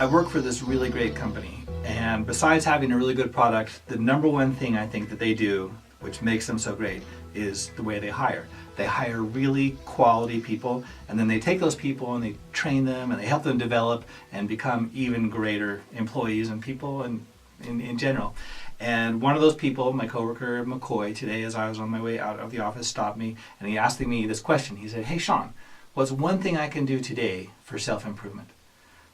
I work for this really great company, and besides having a really good product, the number one thing I think that they do, which makes them so great, is the way they hire. They hire really quality people, and then they take those people and they train them and they help them develop and become even greater employees and people in general. And one of those people, my coworker McCoy, today as I was on my way out of the office, stopped me and he asked me this question. He said, "Hey Sean, what's one thing I can do today for self-improvement?"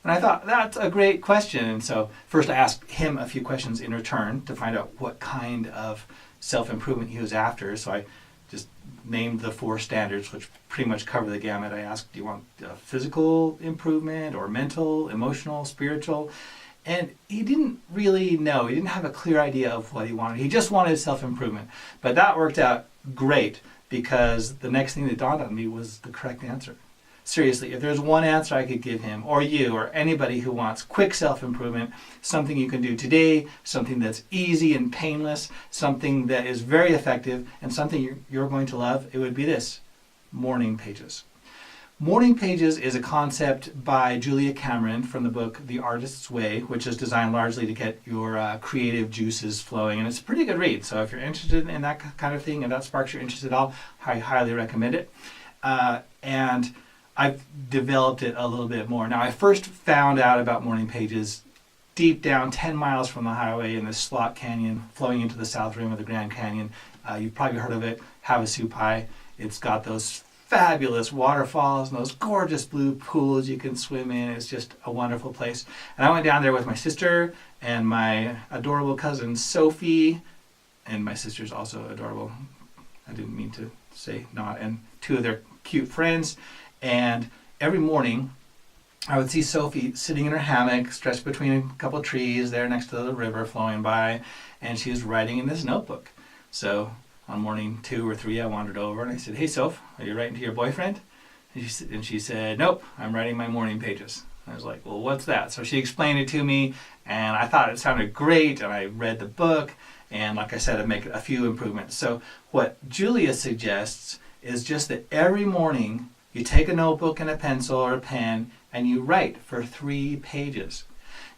And I thought, that's a great question. And so first I asked him a few questions in return to find out what kind of self-improvement he was after. So I just named the 4 standards, which pretty much cover the gamut. I asked, do you want physical improvement or mental, emotional, spiritual? And he didn't really know. He didn't have a clear idea of what he wanted. He just wanted self-improvement. But that worked out great because the next thing that dawned on me was the correct answer. Seriously, if there's one answer I could give him, or you, or anybody who wants quick self-improvement, something you can do today, something that's easy and painless, something that is very effective, and something you're going to love, it would be this: Morning Pages. Morning Pages is a concept by Julia Cameron from the book The Artist's Way, which is designed largely to get your creative juices flowing, and it's a pretty good read. So if you're interested in that kind of thing, and that sparks your interest at all, I highly recommend it. And I've developed it a little bit more. Now, I first found out about Morning Pages deep down 10 miles from the highway in this slot canyon flowing into the south rim of the Grand Canyon. You've probably heard of it, Havasupai. It's got those fabulous waterfalls and those gorgeous blue pools you can swim in. It's just a wonderful place. And I went down there with my sister and my adorable cousin Sophie, and my sister's also adorable. I didn't mean to say not, and 2 of their cute friends. And every morning, I would see Sophie sitting in her hammock, stretched between a couple of trees there next to the river flowing by, and she was writing in this notebook. So on morning 2 or 3, I wandered over and I said, "Hey, Soph, are you writing to your boyfriend?" And she said, "Nope, I'm writing my Morning Pages." I was like, "Well, what's that?" So she explained it to me, and I thought it sounded great, and I read the book, and like I said, I'd make a few improvements. So what Julia suggests is just that every morning, you take a notebook and a pencil or a pen and you write for 3 pages.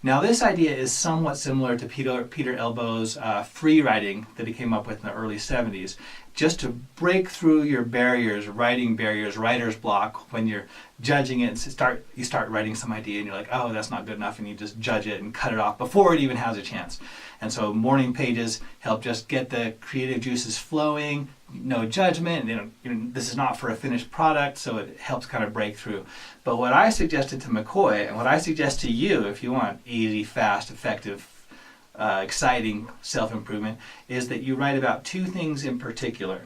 Now this idea is somewhat similar to Peter Elbow's free writing that he came up with in the early 70s. Just to break through your barriers, writing barriers, writer's block, when you're judging it, and you start writing some idea and you're like, oh, that's not good enough, and you just judge it and cut it off before it even has a chance. And so Morning Pages help just get the creative juices flowing, no judgment. This is not for a finished product, so it helps kind of break through. But what I suggested to McCoy, and what I suggest to you if you want easy, fast, effective, exciting self-improvement, is that you write about 2 things in particular.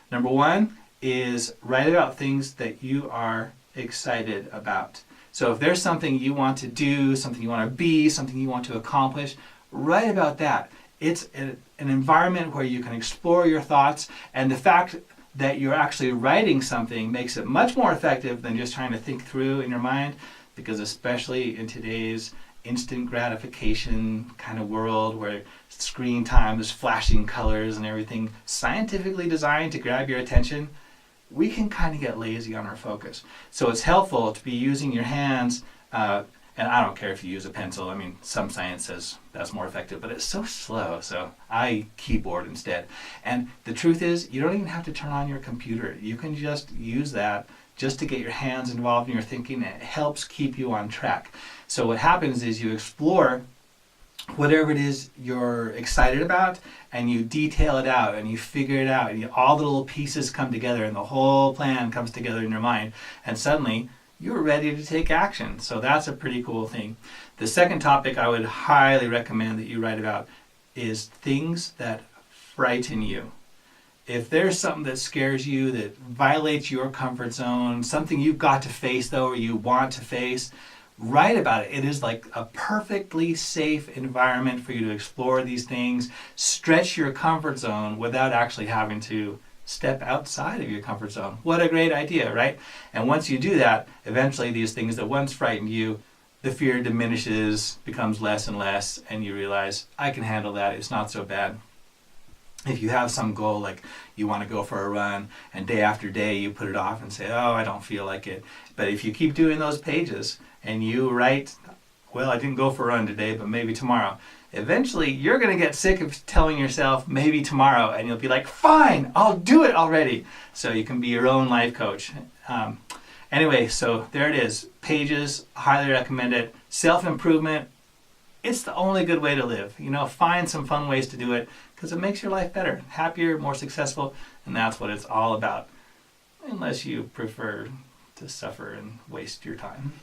Number 1 is write about things that you are excited about. So if there's something you want to do, something you want to be, something you want to accomplish, write about that. It's an environment where you can explore your thoughts, and the fact that you're actually writing something makes it much more effective than just trying to think through in your mind, because especially in today's instant gratification kind of world where screen time is flashing colors and everything scientifically designed to grab your attention, we can kind of get lazy on our focus. So it's helpful to be using your hands, and I don't care if you use a pencil. I mean, some science says that's more effective, but it's so slow, so I keyboard instead. And the truth is, you don't even have to turn on your computer. You can just use that just to get your hands involved in your thinking, and it helps keep you on track. So what happens is you explore whatever it is you're excited about, and you detail it out, and you figure it out, and all the little pieces come together, and the whole plan comes together in your mind, and suddenly you're ready to take action. So that's a pretty cool thing. The second topic I would highly recommend that you write about is things that frighten you. If there's something that scares you, that violates your comfort zone, something you've got to face though, or you want to face, write about it. It is like a perfectly safe environment for you to explore these things, stretch your comfort zone without actually having to step outside of your comfort zone. What a great idea, right? And once you do that, eventually these things that once frightened you, the fear diminishes, becomes less and less, and you realize, I can handle that, it's not so bad. If you have some goal, like you want to go for a run, and day after day you put it off and say, oh, I don't feel like it. But if you keep doing those pages and you write well, I didn't go for a run today, but maybe tomorrow. Eventually, you're going to get sick of telling yourself maybe tomorrow, and you'll be like, fine, I'll do it already. So you can be your own life coach. Anyway, so there it is. Pages, highly recommend it. Self-improvement, it's the only good way to live. Find some fun ways to do it because it makes your life better, happier, more successful, and that's what it's all about. Unless you prefer to suffer and waste your time.